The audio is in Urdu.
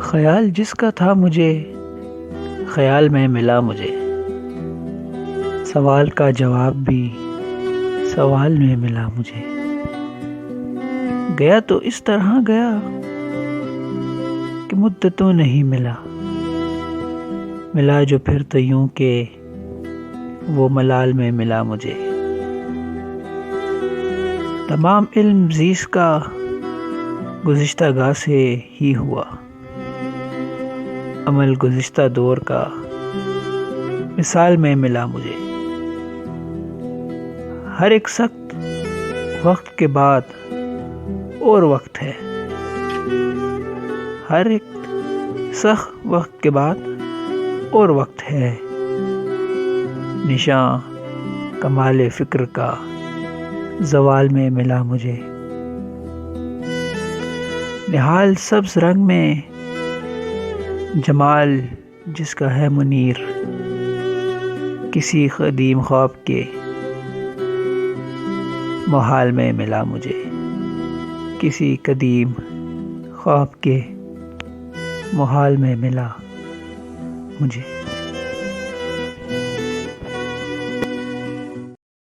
خیال جس کا تھا مجھے خیال میں ملا مجھے، سوال کا جواب بھی سوال میں ملا مجھے، گیا تو اس طرح گیا کہ مدتوں نہیں ملا، ملا جو پھر تو یوں کہ وہ ملال میں ملا مجھے۔ تمام علم زیست کا گزشتہ گاہ سے ہی ہوا، عمل گزشتہ دور کا مثال میں ملا مجھے۔ ہر ایک سخت وقت کے بعد اور وقت ہے، ہر ایک سخت وقت کے بعد اور وقت ہے، نشاں کمال فکر کا زوال میں ملا مجھے۔ نہال سبز رنگ میں جمال جس کا ہے منیر، کسی قدیم خواب کے محال میں ملا مجھے، کسی قدیم خواب کے محال میں ملا مجھے۔